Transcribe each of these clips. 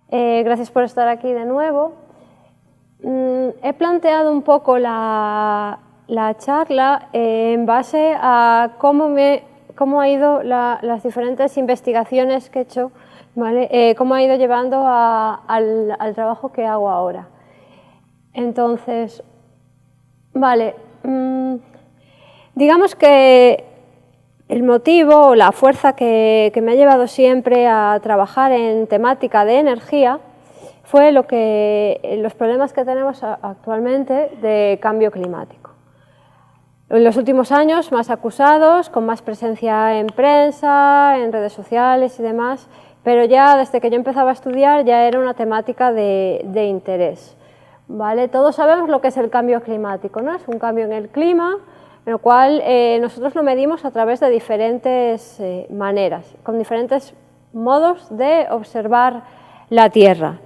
Gracias por estar aquí de nuevo. He planteado un poco la charla en base a cómo ha ido las diferentes investigaciones que he hecho, ¿vale? Cómo ha ido llevando al trabajo que hago ahora. Entonces, vale, digamos que el motivo o la fuerza que me ha llevado siempre a trabajar en temática de energía fue los problemas que tenemos actualmente de cambio climático. En los últimos años más acusados, con más presencia en prensa, en redes sociales y demás, pero ya desde que yo empezaba a estudiar ya era una temática de interés. ¿Vale? Todos sabemos lo que es el cambio climático, ¿no? Es un cambio en el clima, en lo cual nosotros lo medimos a través de diferentes maneras, con diferentes modos de observar la Tierra.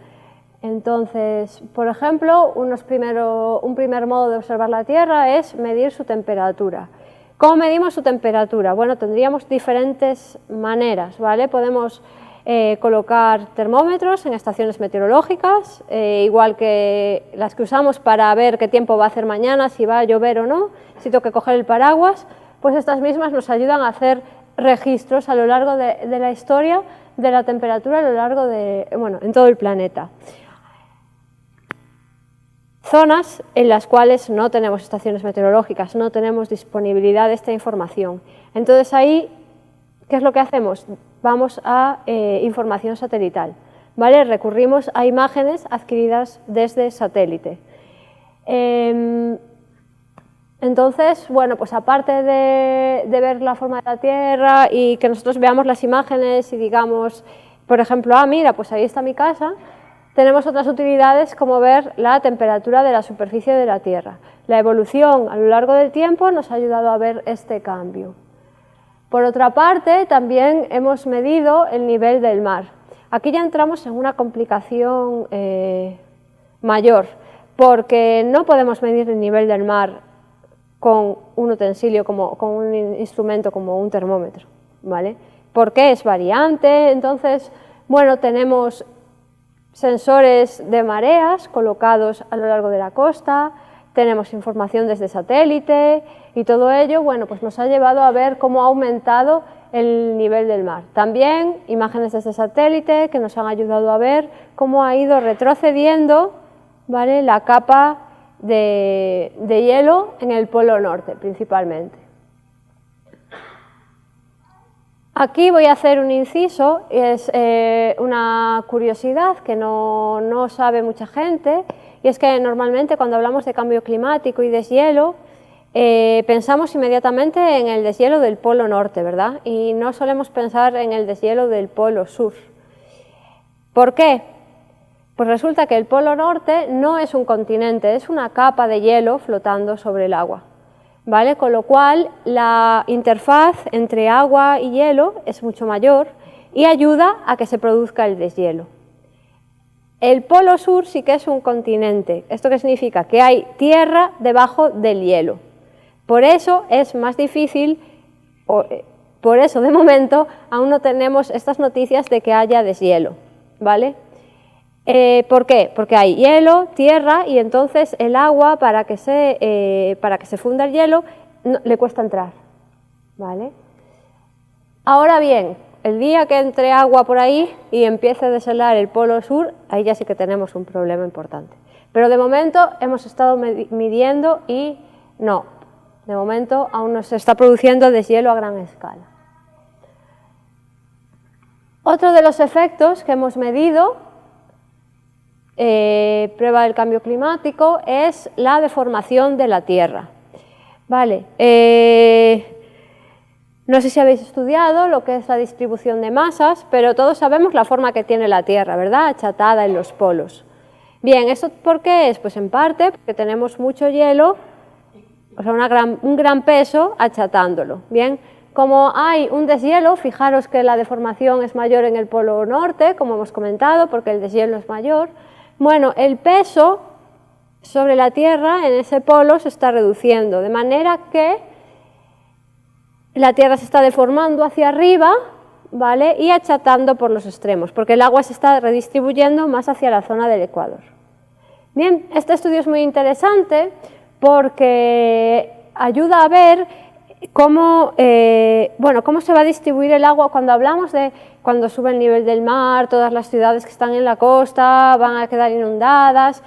Entonces, por ejemplo, un primer modo de observar la Tierra es medir su temperatura. ¿Cómo medimos su temperatura? Bueno, tendríamos diferentes maneras, ¿vale? Podemos colocar termómetros en estaciones meteorológicas, igual que las que usamos para ver qué tiempo va a hacer mañana, si va a llover o no, si tengo que coger el paraguas, pues estas mismas nos ayudan a hacer registros a lo largo de la historia de la temperatura a lo largo en todo el planeta. Zonas en las cuales no tenemos estaciones meteorológicas, no tenemos disponibilidad de esta información. Entonces ahí, ¿qué es lo que hacemos? Vamos a información satelital, ¿vale? Recurrimos a imágenes adquiridas desde satélite. Entonces, bueno, pues aparte de ver la forma de la Tierra y que nosotros veamos las imágenes y digamos, por ejemplo, mira, pues ahí está mi casa, tenemos otras utilidades como ver la temperatura de la superficie de la Tierra. La evolución a lo largo del tiempo nos ha ayudado a ver este cambio. Por otra parte, también hemos medido el nivel del mar. Aquí ya entramos en una complicación mayor, porque no podemos medir el nivel del mar con un utensilio, con un instrumento como un termómetro, ¿vale? Porque es variante. Entonces, bueno, tenemos sensores de mareas colocados a lo largo de la costa, tenemos información desde satélite y todo ello, bueno, pues nos ha llevado a ver cómo ha aumentado el nivel del mar. También imágenes desde satélite que nos han ayudado a ver cómo ha ido retrocediendo, ¿vale?, la capa de hielo en el Polo Norte, principalmente. Aquí voy a hacer un inciso, es una curiosidad que no sabe mucha gente, y es que normalmente cuando hablamos de cambio climático y deshielo, pensamos inmediatamente en el deshielo del Polo Norte, ¿verdad? Y no solemos pensar en el deshielo del Polo Sur. ¿Por qué? Pues resulta que el Polo Norte no es un continente, es una capa de hielo flotando sobre el agua, ¿vale? Con lo cual la interfaz entre agua y hielo es mucho mayor y ayuda a que se produzca el deshielo. El Polo Sur sí que es un continente. ¿Esto qué significa? Que hay tierra debajo del hielo. Por eso es más difícil, por eso de momento aún no tenemos estas noticias de que haya deshielo, ¿vale? ¿Por qué? Porque hay hielo, tierra, y entonces el agua, para que se funda el hielo, le cuesta entrar, ¿vale? Ahora bien, el día que entre agua por ahí y empiece a deshelar el Polo Sur, ahí ya sí que tenemos un problema importante. Pero de momento hemos estado midiendo y no, de momento aún no se está produciendo deshielo a gran escala. Otro de los efectos que hemos medido, prueba del cambio climático, es la deformación de la Tierra. Vale, no sé si habéis estudiado lo que es la distribución de masas, pero todos sabemos la forma que tiene la Tierra, ¿verdad? Achatada en los polos. Bien, ¿esto por qué es? Pues en parte porque tenemos mucho hielo, o sea, un gran peso achatándolo. Bien, como hay un deshielo, fijaros que la deformación es mayor en el Polo Norte, como hemos comentado, porque el deshielo es mayor. Bueno, el peso sobre la Tierra en ese polo se está reduciendo, de manera que la Tierra se está deformando hacia arriba, ¿vale? Y achatando por los extremos, porque el agua se está redistribuyendo más hacia la zona del Ecuador. Bien, este estudio es muy interesante porque ayuda a ver cómo se va a distribuir el agua cuando hablamos de cuando sube el nivel del mar, todas las ciudades que están en la costa van a quedar inundadas.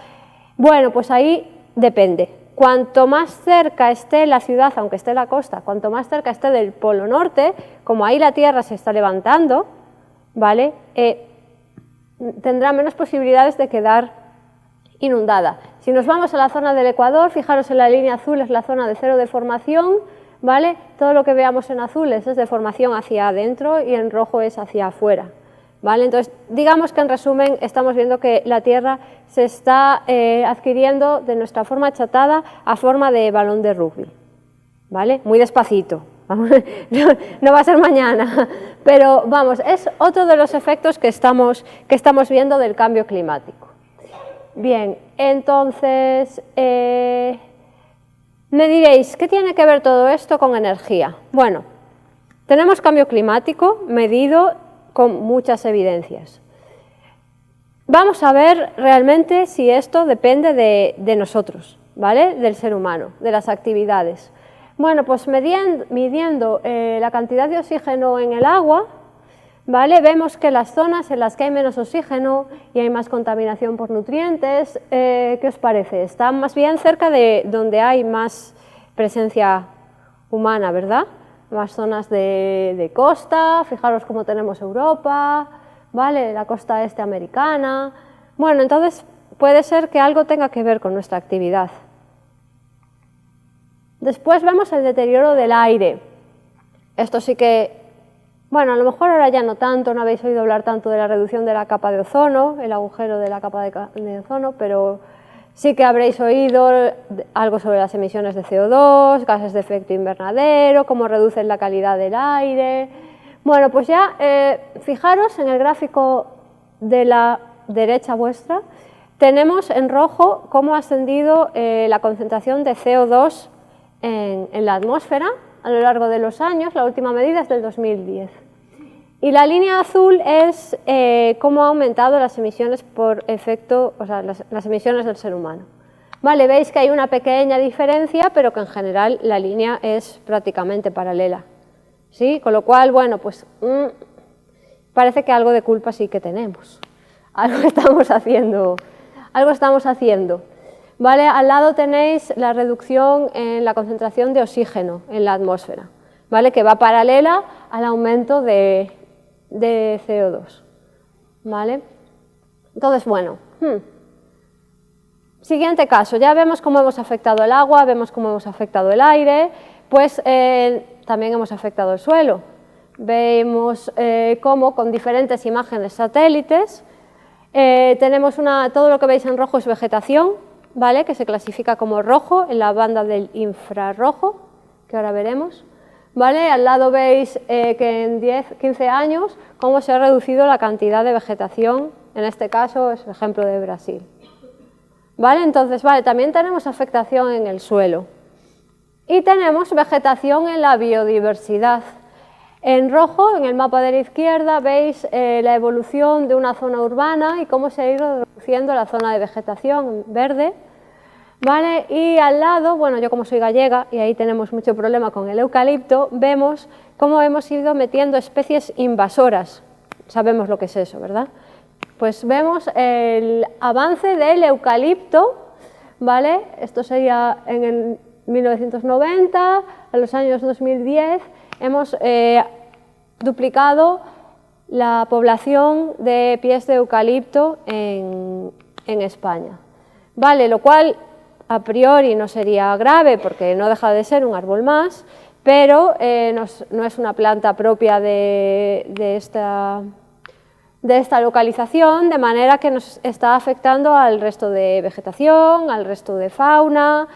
Bueno, pues ahí depende. Cuanto más cerca esté la ciudad, aunque esté en la costa, cuanto más cerca esté del Polo Norte, como ahí la Tierra se está levantando, ¿vale? Tendrá menos posibilidades de quedar inundada. Si nos vamos a la zona del Ecuador, fijaros en la línea azul es la zona de cero deformación, ¿vale? Todo lo que veamos en azul es deformación hacia adentro y en rojo es hacia afuera, ¿vale? Entonces, digamos que en resumen estamos viendo que la Tierra se está adquiriendo de nuestra forma achatada a forma de balón de rugby, ¿vale? Muy despacito, no va a ser mañana, pero vamos, es otro de los efectos que estamos viendo del cambio climático. Bien, entonces, me diréis, ¿qué tiene que ver todo esto con energía? Bueno, tenemos cambio climático medido con muchas evidencias. Vamos a ver realmente si esto depende de nosotros, ¿vale? Del ser humano, de las actividades. Bueno, pues midiendo la cantidad de oxígeno en el agua, ¿vale? Vemos que las zonas en las que hay menos oxígeno y hay más contaminación por nutrientes, ¿qué os parece? Están más bien cerca de donde hay más presencia humana, ¿verdad? Más zonas de costa, fijaros cómo tenemos Europa, ¿vale? La costa este americana. Bueno, entonces puede ser que algo tenga que ver con nuestra actividad. Después vemos el deterioro del aire. Esto sí que, bueno, a lo mejor ahora ya no tanto, no habéis oído hablar tanto de la reducción de la capa de ozono, el agujero de la capa de ozono, pero sí que habréis oído algo sobre las emisiones de CO2, gases de efecto invernadero, cómo reducen la calidad del aire. Bueno, pues ya fijaros en el gráfico de la derecha vuestra, tenemos en rojo cómo ha ascendido la concentración de CO2 en la atmósfera a lo largo de los años. La última medida es del 2010. Y la línea azul es cómo ha aumentado las emisiones por efecto, o sea, las emisiones del ser humano. Vale, veis que hay una pequeña diferencia, pero que en general la línea es prácticamente paralela, ¿sí? Con lo cual, bueno, pues parece que algo de culpa sí que tenemos. Algo estamos haciendo. ¿Vale? Al lado tenéis la reducción en la concentración de oxígeno en la atmósfera, ¿vale? Que va paralela al aumento de CO2, ¿vale? Entonces, bueno, siguiente caso, ya vemos cómo hemos afectado el agua, vemos cómo hemos afectado el aire, pues también hemos afectado el suelo. Vemos cómo con diferentes imágenes satélites tenemos todo lo que veis en rojo es vegetación, ¿vale? Que se clasifica como rojo en la banda del infrarrojo, que ahora veremos. ¿Vale? Al lado veis que en 10-15 años cómo se ha reducido la cantidad de vegetación, en este caso es el ejemplo de Brasil. ¿Vale? Entonces, vale, también tenemos afectación en el suelo y tenemos vegetación en la biodiversidad. En rojo, en el mapa de la izquierda, veis la evolución de una zona urbana y cómo se ha ido reduciendo la zona de vegetación en verde. ¿Vale? Y al lado, bueno, yo como soy gallega y ahí tenemos mucho problema con el eucalipto, vemos cómo hemos ido metiendo especies invasoras. Sabemos lo que es eso, ¿verdad? Pues vemos el avance del eucalipto, ¿vale? Esto sería en el 1990, a los años 2010, hemos duplicado la población de pies de eucalipto en España. ¿Vale? Lo cual a priori no sería grave porque no deja de ser un árbol más, pero no es una planta propia de esta localización, de manera que nos está afectando al resto de vegetación, al resto de fauna,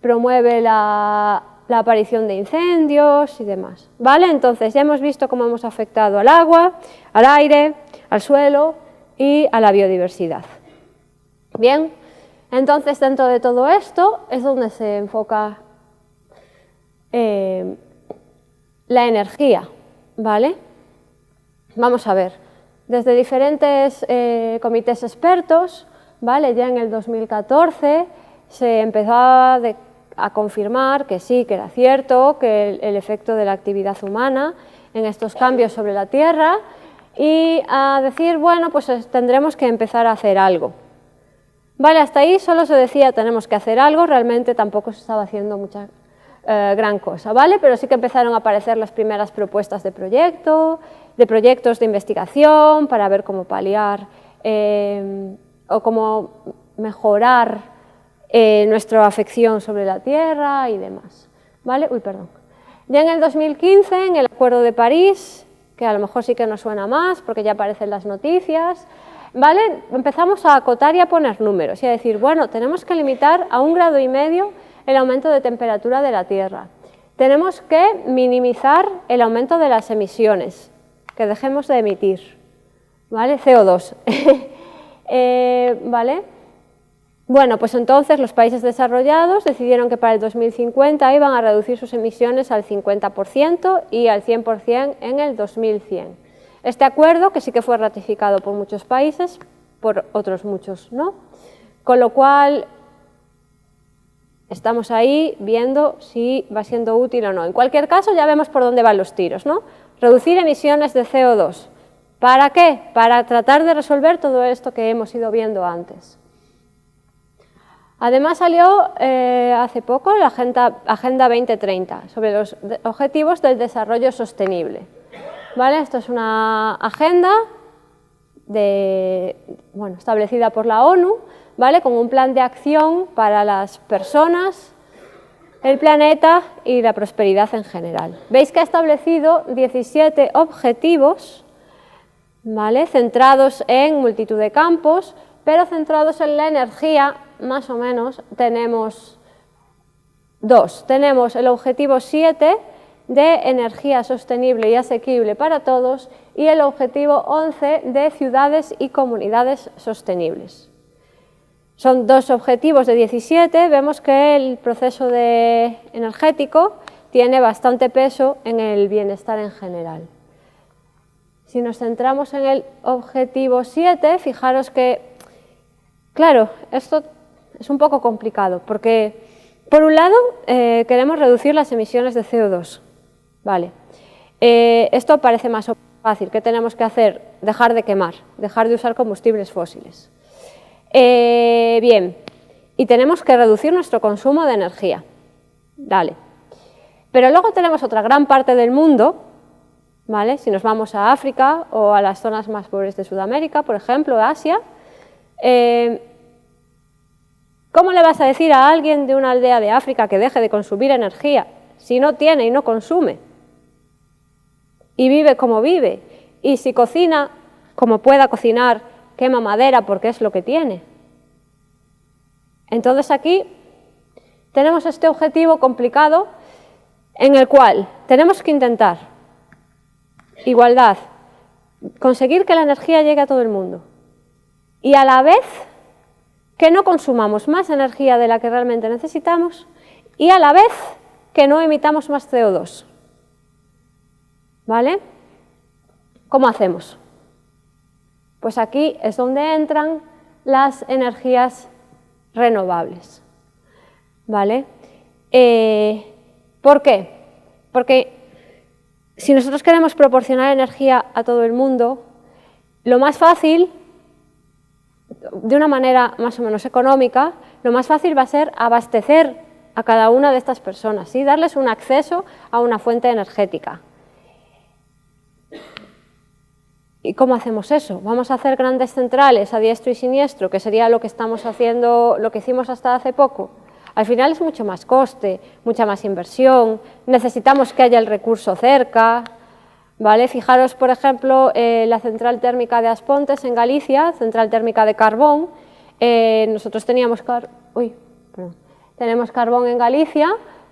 promueve la aparición de incendios y demás. ¿Vale? Entonces ya hemos visto cómo hemos afectado al agua, al aire, al suelo y a la biodiversidad. Bien. Entonces, dentro de todo esto es donde se enfoca la energía, ¿vale? Vamos a ver, desde diferentes comités expertos, ¿vale? Ya en el 2014 se empezó a confirmar que sí, que era cierto, que el efecto de la actividad humana en estos cambios sobre la Tierra, y a decir, bueno, pues tendremos que empezar a hacer algo. Vale, hasta ahí solo se decía tenemos que hacer algo, realmente tampoco se estaba haciendo mucha gran cosa, ¿vale? Pero sí que empezaron a aparecer las primeras propuestas de proyectos de investigación para ver cómo paliar o cómo mejorar nuestra afección sobre la Tierra y demás, ¿vale? Uy, perdón. Ya en el 2015, en el Acuerdo de París, que a lo mejor sí que nos suena más porque ya aparecen las noticias, ¿vale? Empezamos a acotar y a poner números y a decir, bueno, tenemos que limitar a 1,5 grados el aumento de temperatura de la Tierra. Tenemos que minimizar el aumento de las emisiones, que dejemos de emitir, ¿vale? CO2. ¿Vale? Bueno, pues entonces los países desarrollados decidieron que para el 2050 iban a reducir sus emisiones al 50% y al 100% en el 2100. Este acuerdo, que sí que fue ratificado por muchos países, por otros muchos no, con lo cual estamos ahí viendo si va siendo útil o no. En cualquier caso ya vemos por dónde van los tiros, ¿no? Reducir emisiones de CO2. ¿Para qué? Para tratar de resolver todo esto que hemos ido viendo antes. Además salió hace poco la Agenda 2030 sobre los objetivos del desarrollo sostenible. ¿Vale? Esto es una agenda establecida por la ONU, ¿vale? Con un plan de acción para las personas, el planeta y la prosperidad en general. Veis que ha establecido 17 objetivos, ¿vale? Centrados en multitud de campos, pero centrados en la energía, más o menos, tenemos dos. Tenemos el objetivo 7 de energía sostenible y asequible para todos y el objetivo 11 de ciudades y comunidades sostenibles. Son dos objetivos de 17, vemos que el proceso energético tiene bastante peso en el bienestar en general. Si nos centramos en el objetivo 7, fijaros que, claro, esto es un poco complicado, porque por un lado queremos reducir las emisiones de CO2, ¿vale? Esto parece más fácil. ¿Qué tenemos que hacer? Dejar de quemar, dejar de usar combustibles fósiles. Bien, y tenemos que reducir nuestro consumo de energía, ¿vale? Pero luego tenemos otra gran parte del mundo, ¿vale? Si nos vamos a África o a las zonas más pobres de Sudamérica, por ejemplo, Asia, ¿cómo le vas a decir a alguien de una aldea de África que deje de consumir energía si no tiene y no consume? Y vive como vive. Y si cocina como pueda cocinar, quema madera porque es lo que tiene. Entonces aquí tenemos este objetivo complicado en el cual tenemos que intentar igualdad, conseguir que la energía llegue a todo el mundo y a la vez que no consumamos más energía de la que realmente necesitamos y a la vez que no emitamos más CO2. ¿Vale? ¿Cómo hacemos? Pues aquí es donde entran las energías renovables. ¿Vale? ¿Por qué? Porque si nosotros queremos proporcionar energía a todo el mundo, lo más fácil, de una manera más o menos económica, lo más fácil va a ser abastecer a cada una de estas personas, ¿sí? Darles un acceso a una fuente energética. ¿Y cómo hacemos eso? ¿Vamos a hacer grandes centrales a diestro y siniestro, que sería lo que estamos haciendo, lo que hicimos hasta hace poco? Al final es mucho más coste, mucha más inversión, necesitamos que haya el recurso cerca, ¿vale? Fijaros, por ejemplo, la central térmica de Aspontes en Galicia, central térmica de carbón. Nosotros tenemos carbón en Galicia,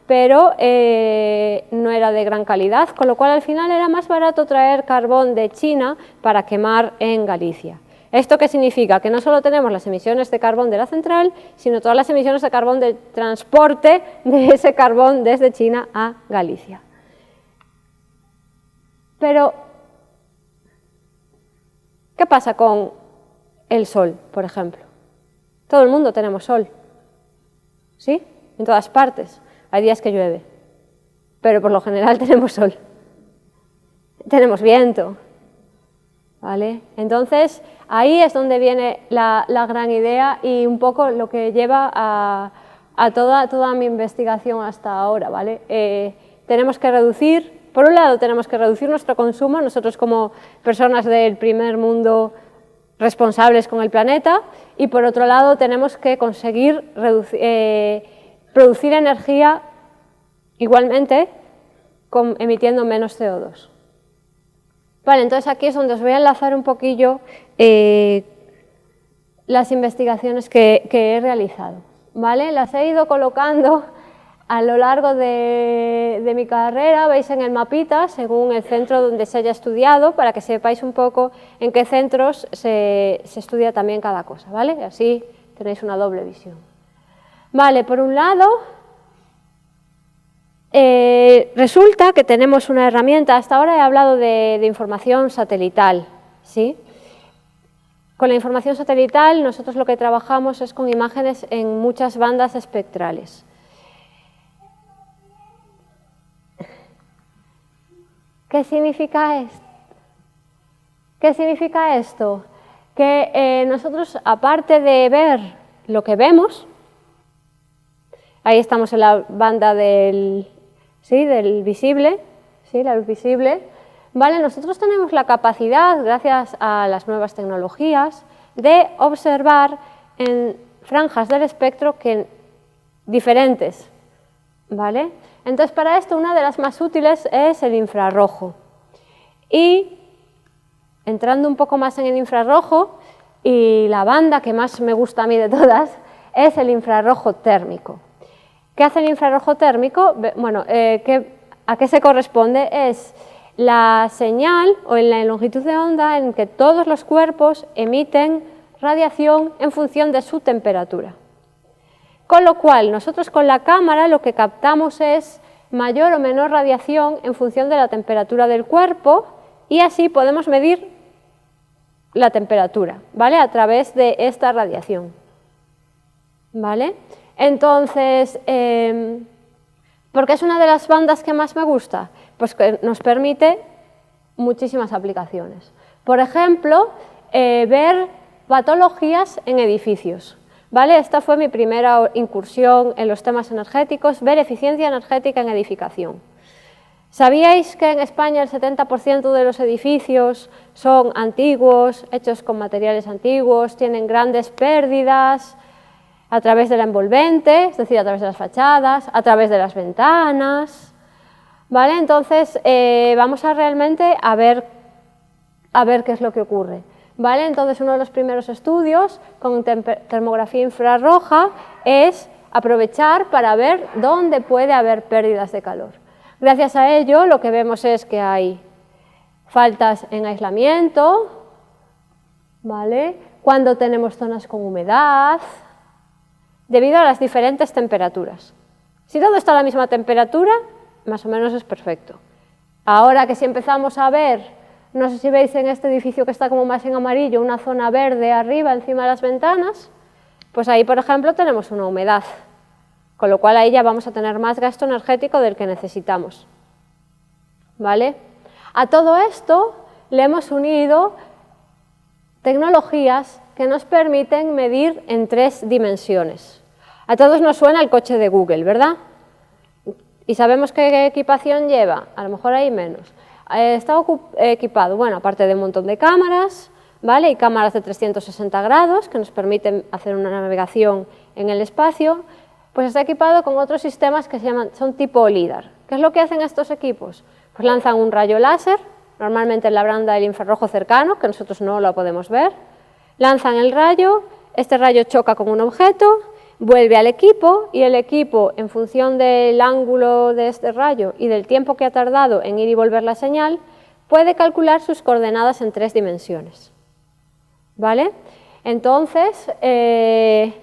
pero no era de gran calidad, con lo cual al final era más barato traer carbón de China para quemar en Galicia. ¿Esto qué significa? Que no solo tenemos las emisiones de carbón de la central, sino todas las emisiones de carbón de transporte de ese carbón desde China a Galicia. Pero pasa con el sol, por ejemplo? Todo el mundo tenemos sol, ¿sí? En todas partes. Hay días que llueve, pero por lo general tenemos sol. Tenemos viento, ¿vale? Entonces, ahí es donde viene la gran idea y un poco lo que lleva a toda mi investigación hasta ahora, ¿vale? Tenemos que reducir, por un lado tenemos que reducir nuestro consumo, nosotros como personas del primer mundo responsables con el planeta, y por otro lado tenemos que conseguir producir energía igualmente emitiendo menos CO2. Vale, entonces aquí es donde os voy a enlazar un poquillo las investigaciones que he realizado, ¿vale? Las he ido colocando a lo largo de mi carrera, veis en el mapita, según el centro donde se haya estudiado, para que sepáis un poco en qué centros se estudia también cada cosa, ¿vale? Así tenéis una doble visión. Vale, por un lado, resulta que tenemos una herramienta, hasta ahora he hablado de información satelital, ¿sí? Con la información satelital nosotros lo que trabajamos es con imágenes en muchas bandas espectrales. ¿Qué significa esto? ¿Qué significa esto? Que nosotros, aparte de ver lo que vemos, ahí estamos en la banda del visible, ¿sí? La luz visible, ¿vale? Nosotros tenemos la capacidad, gracias a las nuevas tecnologías, de observar en franjas del espectro diferentes, ¿vale? Entonces, para esto, una de las más útiles es el infrarrojo. Y entrando un poco más en el infrarrojo, y la banda que más me gusta a mí de todas, es el infrarrojo térmico. ¿Qué hace el infrarrojo térmico? Bueno, ¿a qué se corresponde? Es la señal o en la longitud de onda en que todos los cuerpos emiten radiación en función de su temperatura. Con lo cual, nosotros con la cámara lo que captamos es mayor o menor radiación en función de la temperatura del cuerpo y así podemos medir la temperatura, ¿vale? A través de esta radiación, ¿vale? Entonces, ¿por qué es una de las bandas que más me gusta? Pues que nos permite muchísimas aplicaciones. Por ejemplo, ver patologías en edificios. ¿Vale? Esta fue mi primera incursión en los temas energéticos, ver eficiencia energética en edificación. ¿Sabíais que en España el 70% de los edificios son antiguos, hechos con materiales antiguos, tienen grandes pérdidas a través de la envolvente, es decir, a través de las fachadas, a través de las ventanas? ¿Vale? Entonces, vamos a realmente a ver qué es lo que ocurre. ¿Vale? Entonces, uno de los primeros estudios con termografía infrarroja es aprovechar para ver dónde puede haber pérdidas de calor. Gracias a ello, lo que vemos es que hay faltas en aislamiento, ¿vale? Cuando tenemos zonas con humedad, debido a las diferentes temperaturas. Si todo está a la misma temperatura, más o menos es perfecto. Ahora que si empezamos a ver, no sé si veis en este edificio que está como más en amarillo, una zona verde arriba encima de las ventanas, pues ahí, por ejemplo, tenemos una humedad, con lo cual ahí ya vamos a tener más gasto energético del que necesitamos, ¿vale? A todo esto le hemos unido tecnologías que nos permiten medir en 3 dimensiones. A todos nos suena el coche de Google, ¿verdad? ¿Y sabemos qué equipación lleva? A lo mejor hay menos. Está equipado, bueno, aparte de un montón de cámaras, ¿vale? Y cámaras de 360 grados que nos permiten hacer una navegación en el espacio, pues está equipado con otros sistemas que son tipo LIDAR. ¿Qué es lo que hacen estos equipos? Pues lanzan un rayo láser, normalmente en la banda del infrarrojo cercano, que nosotros no lo podemos ver, lanzan el rayo, este rayo choca con un objeto, vuelve al equipo y el equipo, en función del ángulo de este rayo y del tiempo que ha tardado en ir y volver la señal, puede calcular sus coordenadas en 3 dimensiones. ¿Vale? Entonces, ¿qué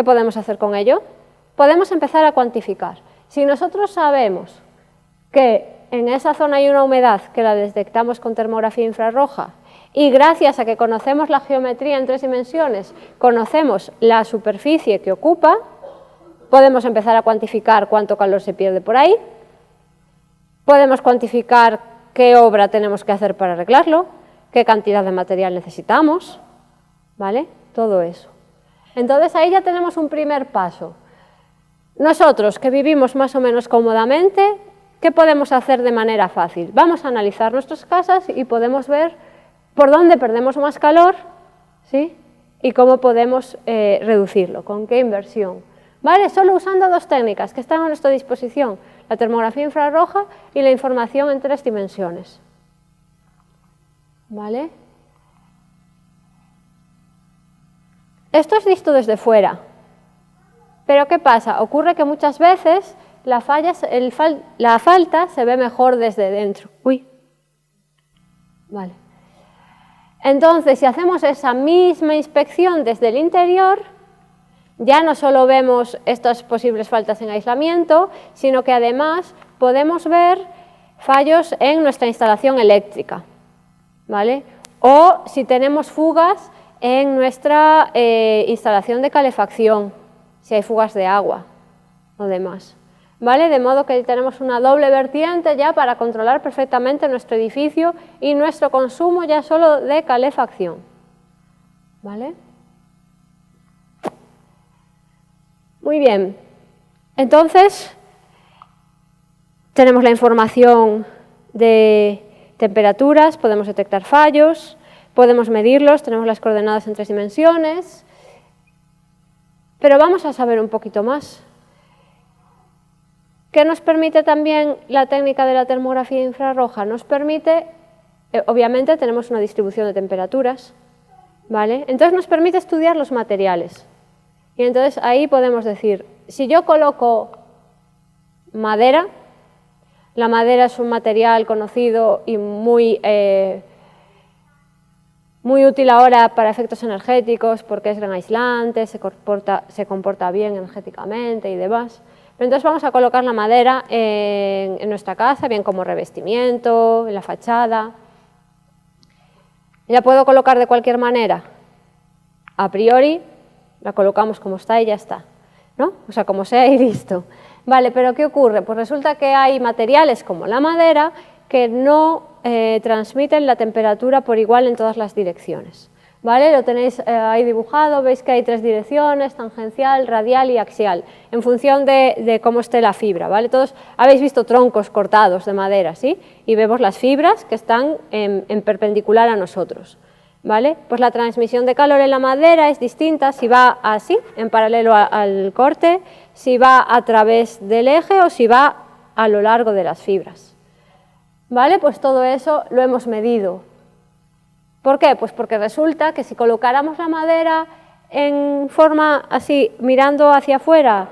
podemos hacer con ello? Podemos empezar a cuantificar. Si nosotros sabemos que en esa zona hay una humedad que la detectamos con termografía infrarroja y gracias a que conocemos la geometría en 3 dimensiones, conocemos la superficie que ocupa, podemos empezar a cuantificar cuánto calor se pierde por ahí, podemos cuantificar qué obra tenemos que hacer para arreglarlo, qué cantidad de material necesitamos, ¿vale? Todo eso. Entonces ahí ya tenemos un primer paso. Nosotros, que vivimos más o menos cómodamente, ¿qué podemos hacer de manera fácil? Vamos a analizar nuestras casas y podemos ver por dónde perdemos más calor, ¿sí? Y cómo podemos reducirlo, con qué inversión. ¿Vale? Solo usando 2 técnicas que están a nuestra disposición, la termografía infrarroja y la información en 3 dimensiones. ¿Vale? Esto es visto desde fuera. Pero ¿qué pasa? Ocurre que muchas veces la falta se ve mejor desde dentro. Uy. Vale. Entonces, si hacemos esa misma inspección desde el interior, ya no solo vemos estas posibles faltas en aislamiento, sino que además podemos ver fallos en nuestra instalación eléctrica, ¿vale? O si tenemos fugas en nuestra instalación de calefacción, si hay fugas de agua o demás, ¿vale? De modo que tenemos una doble vertiente ya para controlar perfectamente nuestro edificio y nuestro consumo ya solo de calefacción, ¿vale? Muy bien, entonces tenemos la información de temperaturas, podemos detectar fallos, podemos medirlos, tenemos las coordenadas en 3 dimensiones, pero vamos a saber un poquito más. ¿Qué nos permite también la técnica de la termografía infrarroja? Nos permite, obviamente tenemos una distribución de temperaturas, ¿vale? Entonces nos permite estudiar los materiales. Y entonces ahí podemos decir, si yo coloco madera, la madera es un material conocido y muy útil ahora para efectos energéticos porque es gran aislante, se comporta bien energéticamente y demás. Pero entonces vamos a colocar la madera en nuestra casa, bien como revestimiento, en la fachada. ¿La puedo colocar de cualquier manera? A priori, la colocamos como está y ya está, ¿no? O sea, como sea y listo. Vale, pero ¿qué ocurre? Pues resulta que hay materiales como la madera que no transmiten la temperatura por igual en todas las direcciones. ¿Vale? Lo tenéis ahí dibujado, veis que hay 3 direcciones, tangencial, radial y axial, en función de cómo esté la fibra, ¿vale? Todos habéis visto troncos cortados de madera, ¿sí? Y vemos las fibras que están en perpendicular a nosotros, ¿vale? Pues la transmisión de calor en la madera es distinta si va así, en paralelo al corte, si va a través del eje o si va a lo largo de las fibras, ¿vale? Pues todo eso lo hemos medido. ¿Por qué? Pues porque resulta que si colocáramos la madera en forma así, mirando hacia afuera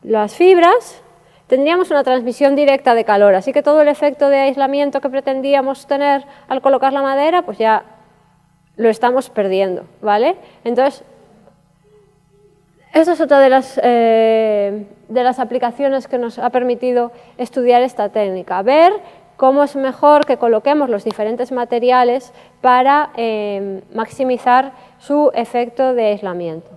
las fibras, tendríamos una transmisión directa de calor, así que todo el efecto de aislamiento que pretendíamos tener al colocar la madera, pues ya lo estamos perdiendo, ¿vale? Entonces, esta es otra de las aplicaciones que nos ha permitido estudiar esta técnica, ver cómo es mejor que coloquemos los diferentes materiales para maximizar su efecto de aislamiento.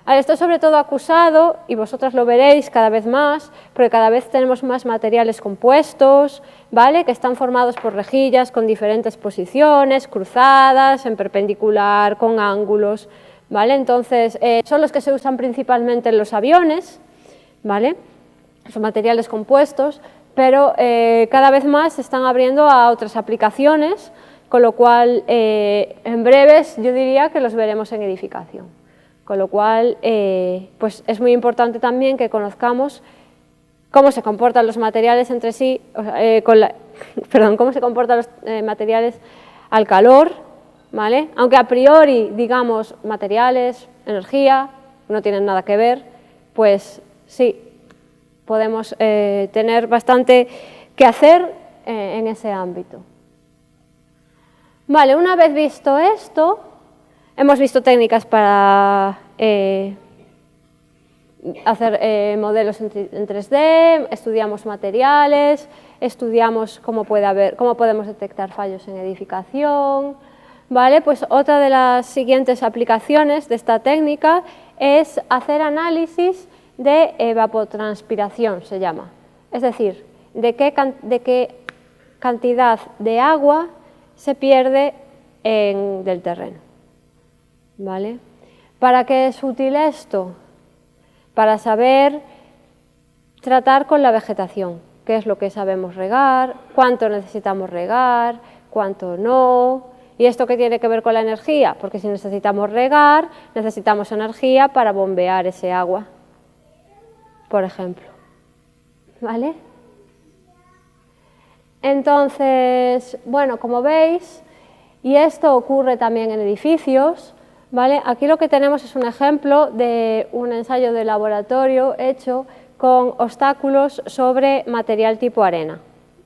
Esto es sobre todo acusado, y vosotras lo veréis cada vez más, porque cada vez tenemos más materiales compuestos, ¿vale? Que están formados por rejillas con diferentes posiciones, cruzadas, en perpendicular, con ángulos, ¿vale? Entonces, son los que se usan principalmente en los aviones, ¿vale? Son materiales compuestos, pero cada vez más se están abriendo a otras aplicaciones, con lo cual en breves yo diría que los veremos en edificación. Con lo cual pues es muy importante también que conozcamos cómo se comportan los materiales entre sí, cómo se comportan los materiales al calor, ¿vale? Aunque a priori digamos materiales, energía, no tienen nada que ver, pues sí, podemos tener bastante que hacer en ese ámbito. Vale, una vez visto esto, hemos visto técnicas para hacer modelos en 3D, estudiamos materiales, estudiamos cómo podemos detectar fallos en edificación. ¿Vale? Pues otra de las siguientes aplicaciones de esta técnica es hacer análisis de evapotranspiración, se llama. Es decir, de qué cantidad de agua se pierde del terreno. ¿Vale? ¿Para qué es útil esto? Para saber tratar con la vegetación, qué es lo que sabemos regar, cuánto necesitamos regar, cuánto no. ¿Y esto qué tiene que ver con la energía? Porque si necesitamos regar, necesitamos energía para bombear ese agua, por ejemplo. ¿Vale? Entonces, bueno, como veis, y esto ocurre también en edificios, ¿vale? Aquí lo que tenemos es un ejemplo de un ensayo de laboratorio hecho con obstáculos sobre material tipo arena,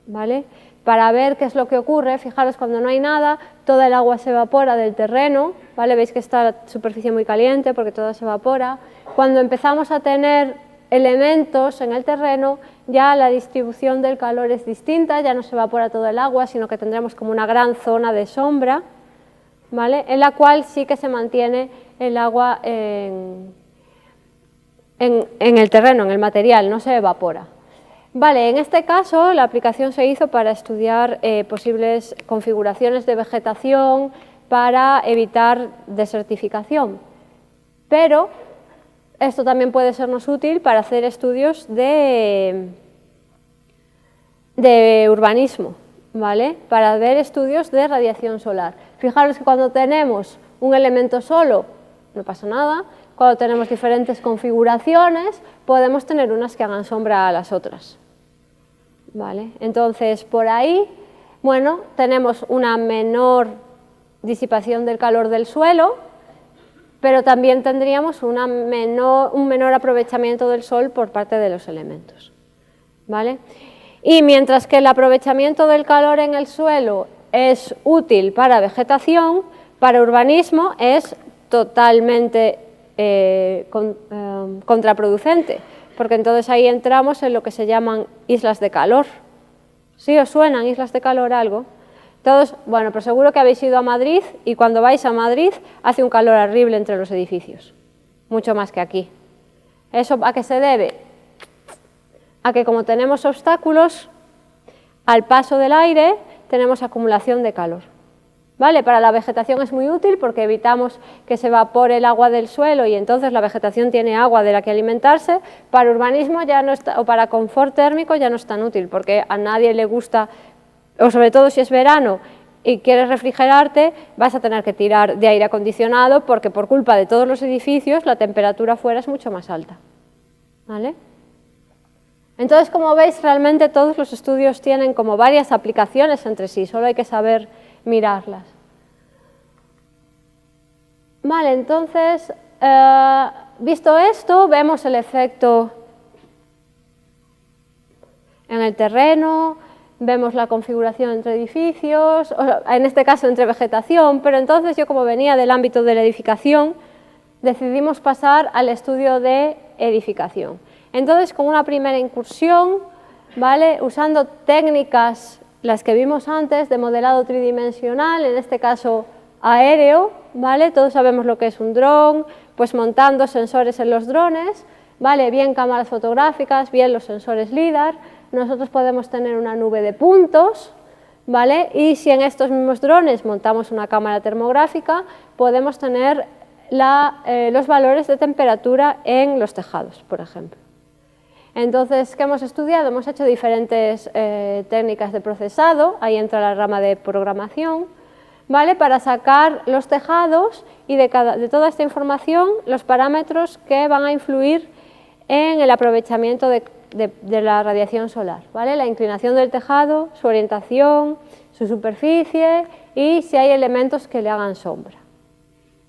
¿vale? Para ver qué es lo que ocurre. Fijaros, cuando no hay nada, toda el agua se evapora del terreno, ¿vale? Veis que está la superficie muy caliente porque todo se evapora. Cuando empezamos a tener elementos en el terreno, ya la distribución del calor es distinta, ya no se evapora todo el agua, sino que tendremos como una gran zona de sombra, ¿vale? En la cual sí que se mantiene el agua en el terreno, en el material, no se evapora. Vale, en este caso la aplicación se hizo para estudiar posibles configuraciones de vegetación para evitar desertificación, pero esto también puede sernos útil para hacer estudios de urbanismo, ¿vale? Para ver estudios de radiación solar. Fijaros que cuando tenemos un elemento solo no pasa nada, cuando tenemos diferentes configuraciones podemos tener unas que hagan sombra a las otras. ¿Vale? Entonces, por ahí, bueno, tenemos una menor disipación del calor del suelo, pero también tendríamos un menor aprovechamiento del sol por parte de los elementos. ¿Vale? Y mientras que el aprovechamiento del calor en el suelo es útil para vegetación, para urbanismo es totalmente contraproducente, porque entonces ahí entramos en lo que se llaman islas de calor. ¿Sí os suenan islas de calor algo? Todos, bueno, pero seguro que habéis ido a Madrid y cuando vais a Madrid hace un calor horrible entre los edificios, mucho más que aquí. ¿Eso a qué se debe? A que como tenemos obstáculos, al paso del aire tenemos acumulación de calor. ¿Vale? Para la vegetación es muy útil porque evitamos que se evapore el agua del suelo y entonces la vegetación tiene agua de la que alimentarse. Para urbanismo ya no está, o para confort térmico ya no es tan útil porque a nadie le gusta, o sobre todo si es verano y quieres refrigerarte, vas a tener que tirar de aire acondicionado porque por culpa de todos los edificios la temperatura fuera es mucho más alta. ¿Vale? Entonces, como veis, realmente todos los estudios tienen como varias aplicaciones entre sí, solo hay que saber mirarlas. Vale, entonces, visto esto, vemos el efecto en el terreno, vemos la configuración entre edificios, en este caso entre vegetación, pero entonces yo, como venía del ámbito de la edificación, decidimos pasar al estudio de edificación. Entonces, con una primera incursión, ¿vale? Usando técnicas, las que vimos antes, de modelado tridimensional, en este caso aéreo, ¿vale? Todos sabemos lo que es un dron, pues montando sensores en los drones, ¿vale? Bien cámaras fotográficas, bien los sensores LIDAR, nosotros podemos tener una nube de puntos, ¿vale? Y si en estos mismos drones montamos una cámara termográfica, podemos tener los valores de temperatura en los tejados, por ejemplo. Entonces, ¿qué hemos estudiado? Hemos hecho diferentes técnicas de procesado, ahí entra la rama de programación, ¿vale? Para sacar los tejados y de toda esta información los parámetros que van a influir en el aprovechamiento de la radiación solar, ¿vale? La inclinación del tejado, su orientación, su superficie y si hay elementos que le hagan sombra.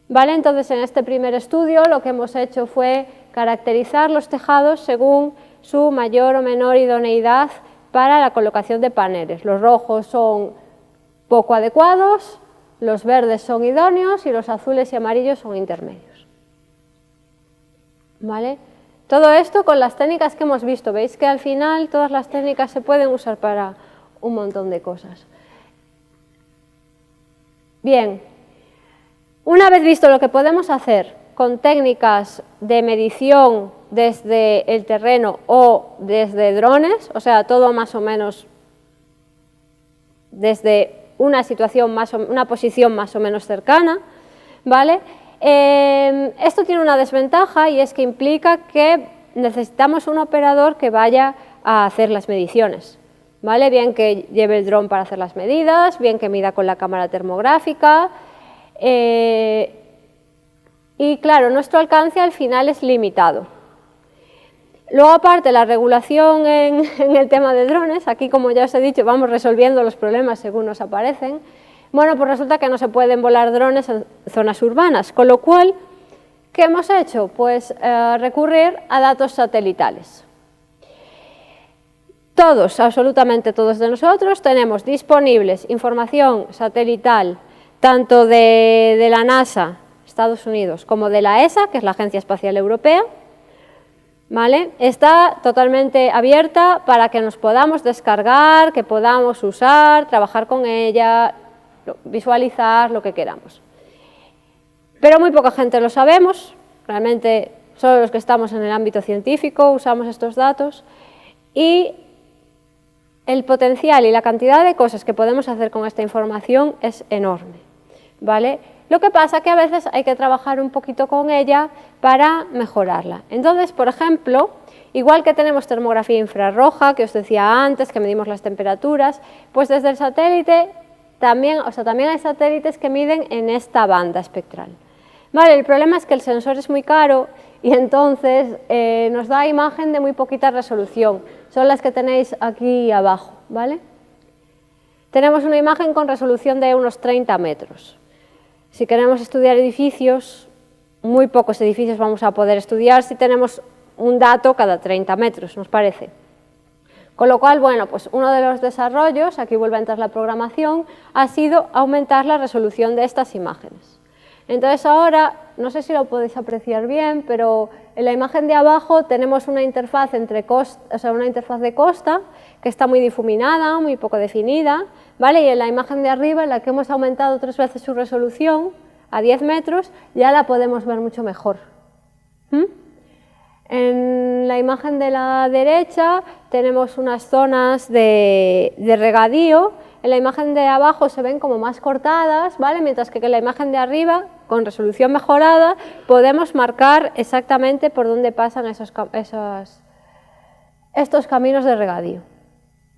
¿Vale? Entonces, en este primer estudio lo que hemos hecho fue caracterizar los tejados según su mayor o menor idoneidad para la colocación de paneles. Los rojos son poco adecuados, los verdes son idóneos y los azules y amarillos son intermedios. ¿Vale? Todo esto con las técnicas que hemos visto. Veis que al final todas las técnicas se pueden usar para un montón de cosas. Bien, una vez visto lo que podemos hacer con técnicas de medición desde el terreno o desde drones, o sea, todo más o menos desde una situación una posición más o menos cercana, ¿vale? Esto tiene una desventaja y es que implica que necesitamos un operador que vaya a hacer las mediciones, ¿vale? Bien que lleve el dron para hacer las medidas, bien que mida con la cámara termográfica, y claro, nuestro alcance al final es limitado. Luego, aparte, la regulación en el tema de drones, aquí, como ya os he dicho, vamos resolviendo los problemas según nos aparecen. Bueno, pues resulta que no se pueden volar drones en zonas urbanas, con lo cual, ¿qué hemos hecho? Pues recurrir a datos satelitales. Todos, absolutamente todos de nosotros, tenemos disponibles información satelital tanto de la NASA, Estados Unidos, como de la ESA, que es la Agencia Espacial Europea, ¿vale? Está totalmente abierta para que nos podamos descargar, que podamos usar, trabajar con ella, visualizar, lo que queramos. Pero muy poca gente lo sabemos, realmente solo los que estamos en el ámbito científico usamos estos datos, y el potencial y la cantidad de cosas que podemos hacer con esta información es enorme, ¿vale? Lo que pasa es que a veces hay que trabajar un poquito con ella para mejorarla. Entonces, por ejemplo, igual que tenemos termografía infrarroja, que os decía antes, que medimos las temperaturas, pues desde el satélite también hay satélites que miden en esta banda espectral. Vale, el problema es que el sensor es muy caro y entonces nos da imagen de muy poquita resolución. Son las que tenéis aquí abajo, ¿vale? Tenemos una imagen con resolución de unos 30 metros. Si queremos estudiar edificios, muy pocos edificios vamos a poder estudiar si tenemos un dato cada 30 metros, ¿nos parece? Con lo cual, bueno, pues uno de los desarrollos, aquí vuelve a entrar la programación, ha sido aumentar la resolución de estas imágenes. Entonces ahora, no sé si lo podéis apreciar bien, pero en la imagen de abajo tenemos una interfaz una interfaz de costa que está muy difuminada, muy poco definida, ¿vale? Y en la imagen de arriba, en la que hemos aumentado 3 veces su resolución, a 10 metros, ya la podemos ver mucho mejor. En la imagen de la derecha tenemos unas zonas de regadío. En la imagen de abajo se ven como más cortadas, ¿vale? Mientras que en la imagen de arriba, con resolución mejorada, podemos marcar exactamente por dónde pasan estos caminos de regadío,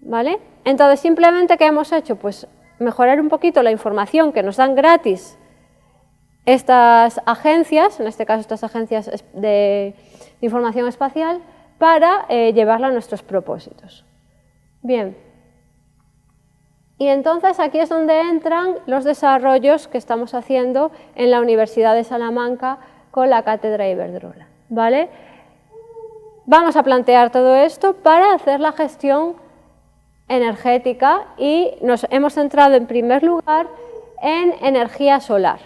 ¿vale? Entonces, simplemente, ¿qué hemos hecho? Pues mejorar un poquito la información que nos dan gratis estas agencias, en este caso estas agencias de información espacial, para llevarla a nuestros propósitos. Bien. Y entonces aquí es donde entran los desarrollos que estamos haciendo en la Universidad de Salamanca con la Cátedra Iberdrola, ¿vale? Vamos a plantear todo esto para hacer la gestión energética y nos hemos centrado en primer lugar en energía solar.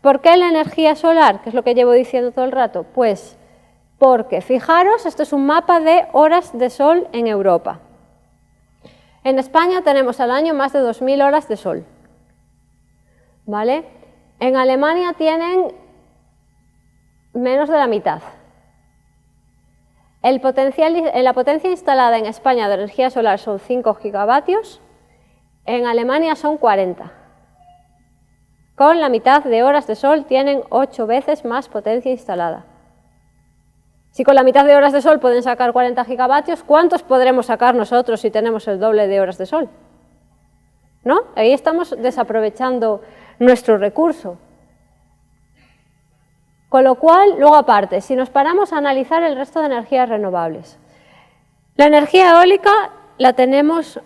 ¿Por qué la energía solar? ¿Qué es lo que llevo diciendo todo el rato? Pues porque, fijaros, esto es un mapa de horas de sol en Europa. En España tenemos al año más de 2000 horas de sol, ¿vale? En Alemania tienen menos de la mitad. La potencia instalada en España de energía solar son 5 gigavatios, en Alemania son 40. Con la mitad de horas de sol tienen 8 veces más potencia instalada. Si con la mitad de horas de sol pueden sacar 40 gigavatios, ¿cuántos podremos sacar nosotros si tenemos el doble de horas de sol? ¿No? Ahí estamos desaprovechando nuestro recurso. Con lo cual, luego aparte, si nos paramos a analizar el resto de energías renovables, la energía eólica la tenemos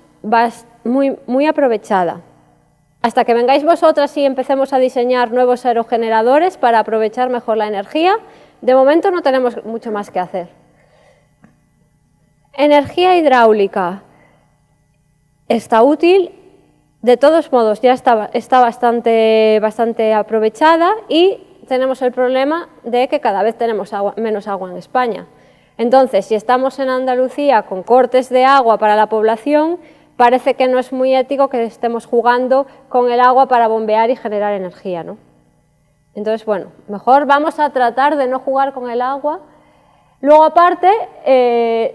muy aprovechada. Hasta que vengáis vosotras y empecemos a diseñar nuevos aerogeneradores para aprovechar mejor la energía, de momento no tenemos mucho más que hacer. Energía hidráulica está útil, de todos modos ya está bastante aprovechada y tenemos el problema de que cada vez tenemos menos agua en España. Entonces, si estamos en Andalucía con cortes de agua para la población, parece que no es muy ético que estemos jugando con el agua para bombear y generar energía, ¿no? Entonces, bueno, mejor vamos a tratar de no jugar con el agua. Luego, aparte,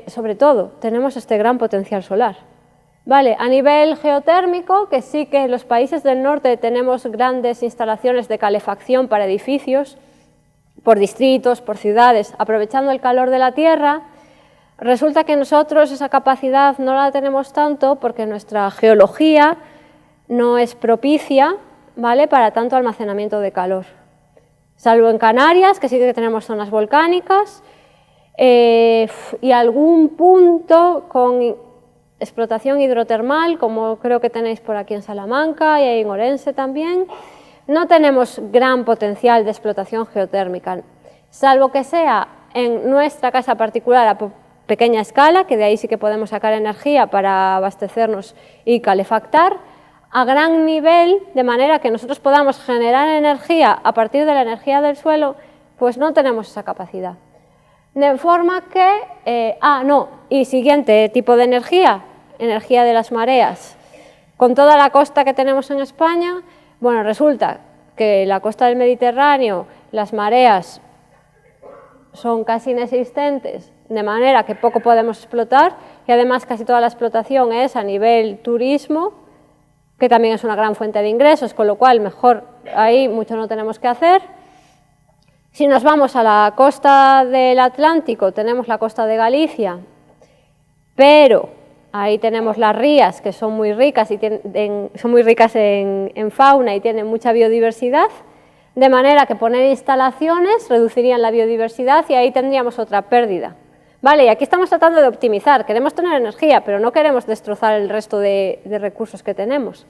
sobre todo, tenemos este gran potencial solar. Vale, a nivel geotérmico, que sí que en los países del norte tenemos grandes instalaciones de calefacción para edificios, por distritos, por ciudades, aprovechando el calor de la tierra, resulta que nosotros esa capacidad no la tenemos tanto porque nuestra geología no es propicia, ¿vale?, para tanto almacenamiento de calor. Salvo en Canarias, que sí que tenemos zonas volcánicas, y algún punto con explotación hidrotermal, como creo que tenéis por aquí en Salamanca y en Orense también. No tenemos gran potencial de explotación geotérmica, salvo que sea en nuestra casa particular a pequeña escala, que de ahí sí que podemos sacar energía para abastecernos y calefactar, a gran nivel, de manera que nosotros podamos generar energía a partir de la energía del suelo, pues no tenemos esa capacidad. De forma que, y siguiente tipo de energía de las mareas. Con toda la costa que tenemos en España, bueno, resulta que la costa del Mediterráneo, las mareas son casi inexistentes, de manera que poco podemos explotar, y además casi toda la explotación es a nivel turismo, que también es una gran fuente de ingresos, con lo cual mejor ahí mucho no tenemos que hacer. Si nos vamos a la costa del Atlántico, tenemos la costa de Galicia, pero ahí tenemos las rías, que son muy ricas, en fauna y tienen mucha biodiversidad, de manera que poner instalaciones reducirían la biodiversidad y ahí tendríamos otra pérdida. Vale, y aquí estamos tratando de optimizar, queremos tener energía, pero no queremos destrozar el resto de recursos que tenemos.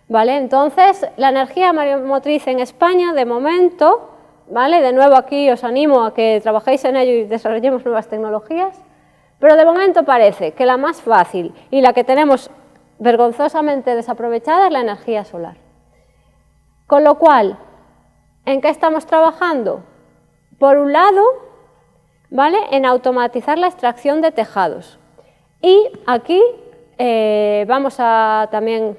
Vale, entonces, la energía mareomotriz en España, de momento, ¿vale? De nuevo aquí os animo a que trabajéis en ello y desarrollemos nuevas tecnologías, pero de momento parece que la más fácil y la que tenemos vergonzosamente desaprovechada es la energía solar. Con lo cual, ¿en qué estamos trabajando? Por un lado, ¿vale?, en automatizar la extracción de tejados. Y aquí vamos a también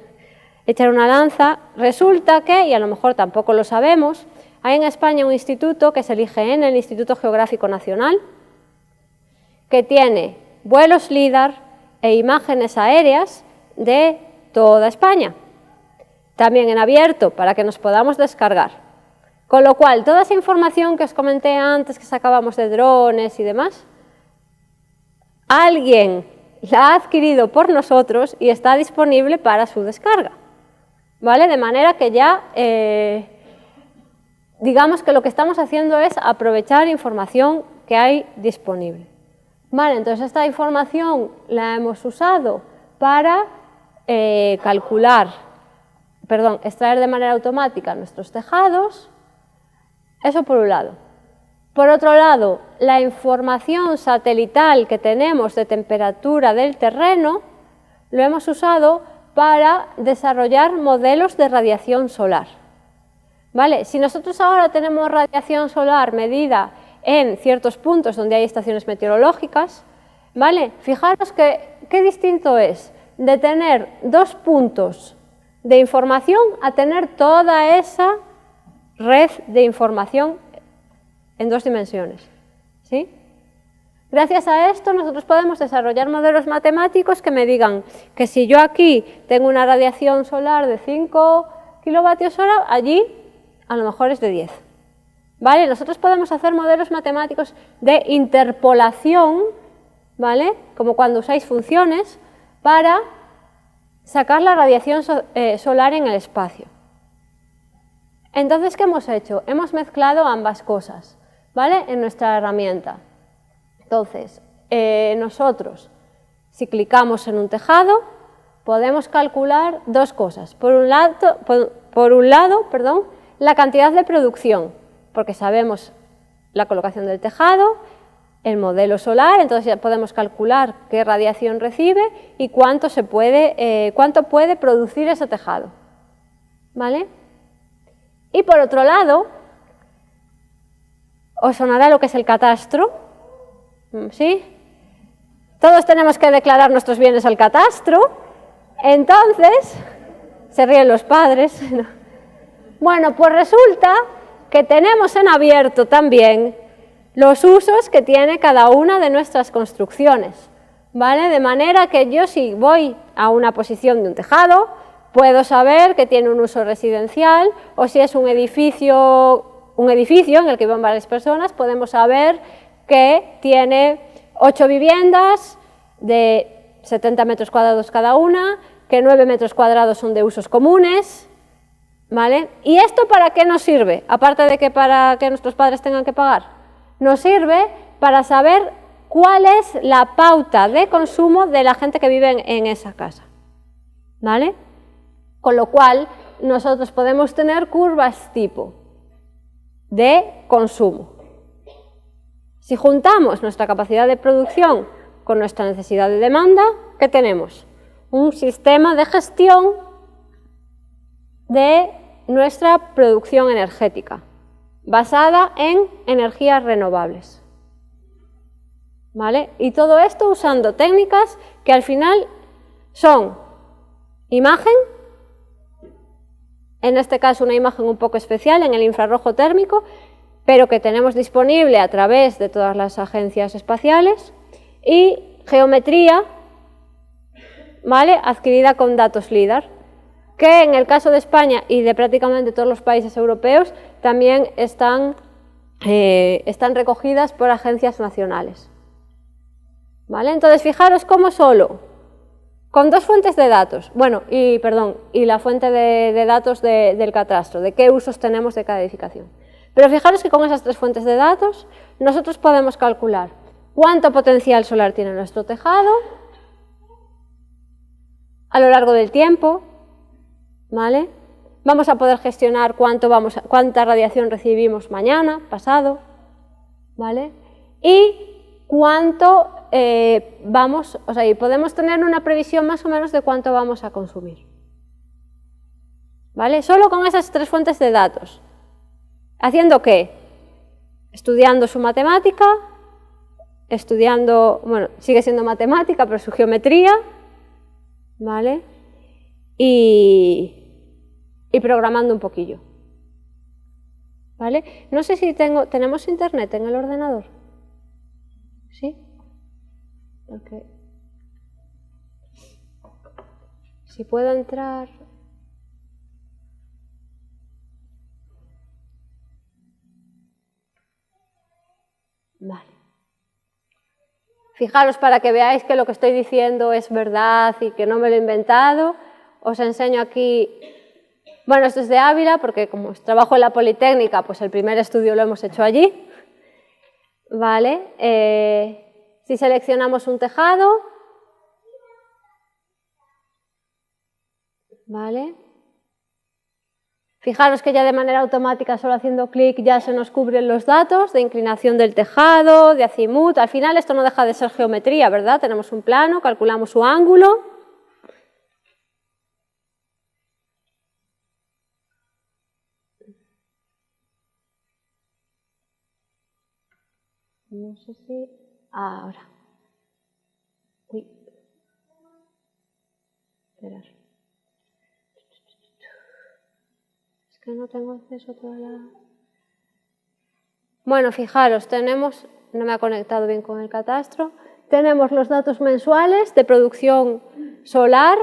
echar una lanza. Resulta que, y a lo mejor tampoco lo sabemos, hay en España un instituto que es el IGN, el Instituto Geográfico Nacional, que tiene vuelos LIDAR e imágenes aéreas de toda España, también en abierto para que nos podamos descargar. Con lo cual, toda esa información que os comenté antes, que sacábamos de drones y demás, alguien la ha adquirido por nosotros y está disponible para su descarga, ¿vale? De manera que ya digamos que lo que estamos haciendo es aprovechar información que hay disponible. Vale, entonces esta información la hemos usado para extraer de manera automática nuestros tejados. Eso por un lado. Por otro lado, la información satelital que tenemos de temperatura del terreno lo hemos usado para desarrollar modelos de radiación solar. ¿Vale? Si nosotros ahora tenemos radiación solar medida en ciertos puntos donde hay estaciones meteorológicas, ¿vale?, fijaros qué distinto es de tener 2 puntos de información a tener toda esa red de información en 2 dimensiones, ¿sí? Gracias a esto nosotros podemos desarrollar modelos matemáticos que me digan que si yo aquí tengo una radiación solar de 5 kilovatios hora, allí a lo mejor es de 10. ¿Vale? Nosotros podemos hacer modelos matemáticos de interpolación, ¿vale?, como cuando usáis funciones, para sacar la radiación solar en el espacio. Entonces, ¿qué hemos hecho? Hemos mezclado ambas cosas, ¿vale?, en nuestra herramienta. Entonces, nosotros, si clicamos en un tejado, podemos calcular 2 cosas. Por un lado, la cantidad de producción, porque sabemos la colocación del tejado, el modelo solar, entonces ya podemos calcular qué radiación recibe y cuánto puede producir ese tejado, ¿vale? Y por otro lado, os sonará lo que es el catastro, ¿Sí? Todos tenemos que declarar nuestros bienes al catastro. Entonces, se ríen los padres. Bueno, pues resulta que tenemos en abierto también los usos que tiene cada una de nuestras construcciones, ¿vale? De manera que yo, si voy a una posición de un tejado, puedo saber que tiene un uso residencial, o si es un edificio en el que viven varias personas, podemos saber que tiene 8 viviendas de 70 metros cuadrados cada una, que 9 metros cuadrados son de usos comunes, ¿vale? ¿Y esto para qué nos sirve? Aparte de que para que nuestros padres tengan que pagar, nos sirve para saber cuál es la pauta de consumo de la gente que vive en esa casa, ¿vale? Con lo cual, nosotros podemos tener curvas tipo de consumo. Si juntamos nuestra capacidad de producción con nuestra necesidad de demanda, ¿qué tenemos? Un sistema de gestión de nuestra producción energética, basada en energías renovables, ¿vale? Y todo esto usando técnicas que al final son imagen, en este caso una imagen un poco especial en el infrarrojo térmico, pero que tenemos disponible a través de todas las agencias espaciales, y geometría, ¿vale?, adquirida con datos LIDAR, que en el caso de España y de prácticamente todos los países europeos también están recogidas por agencias nacionales, ¿vale? Entonces, fijaros cómo solo con 2 fuentes de datos, bueno, y la fuente de datos del catastro, de qué usos tenemos de cada edificación. Pero fijaros que con esas 3 fuentes de datos nosotros podemos calcular cuánto potencial solar tiene nuestro tejado a lo largo del tiempo, ¿vale? Vamos a poder gestionar cuánta radiación recibimos mañana, pasado, ¿vale? Y cuánto y podemos tener una previsión más o menos de cuánto vamos a consumir, ¿vale? Solo con esas 3 fuentes de datos. ¿Haciendo qué? Estudiando su matemática, sigue siendo matemática, pero su geometría, ¿vale? Y programando un poquillo, ¿vale? No sé si tenemos internet en el ordenador. ¿Sí? Okay. Si puedo entrar. Vale. Fijaros, para que veáis que lo que estoy diciendo es verdad y que no me lo he inventado, os enseño aquí, bueno, esto es de Ávila, porque como trabajo en la Politécnica, pues el primer estudio lo hemos hecho allí, ¿vale? Si seleccionamos un tejado, ¿vale? Fijaros que ya de manera automática, solo haciendo clic, ya se nos cubren los datos de inclinación del tejado, de azimut. Al final esto no deja de ser geometría, ¿verdad? Tenemos un plano, calculamos su ángulo. No sé si... ahora. Uy. Esperar. Que no tengo acceso a toda la... Bueno, fijaros, tenemos, no me ha conectado bien con el catastro, tenemos los datos mensuales de producción solar,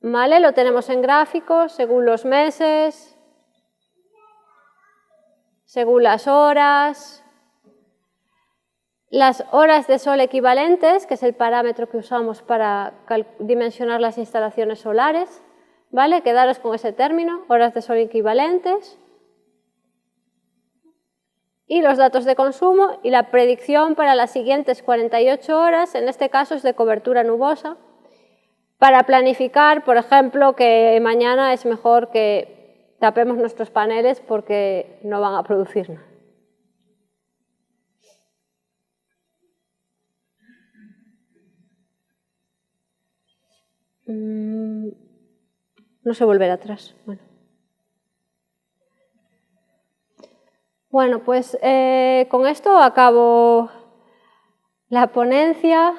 ¿vale? Lo tenemos en gráficos, según los meses, según las horas de sol equivalentes, que es el parámetro que usamos para dimensionar las instalaciones solares, ¿vale? Quedaros con ese término, horas de sol equivalentes, y los datos de consumo y la predicción para las siguientes 48 horas, en este caso es de cobertura nubosa, para planificar, por ejemplo, que mañana es mejor que tapemos nuestros paneles porque no van a producir nada. No sé volver atrás. Bueno, pues con esto acabo la ponencia,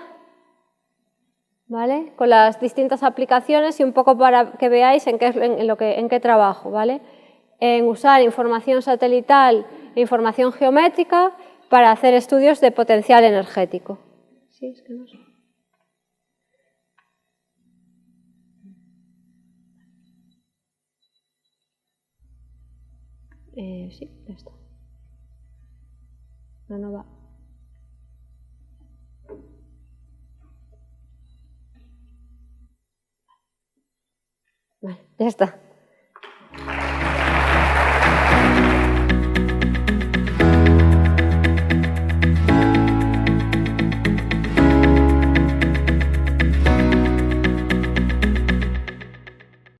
¿vale? Con las distintas aplicaciones y un poco para que veáis en qué trabajo, ¿vale? En usar información satelital e información geométrica para hacer estudios de potencial energético. Sí, es que no sé. Sí, ya está. No va. Vale, ya está.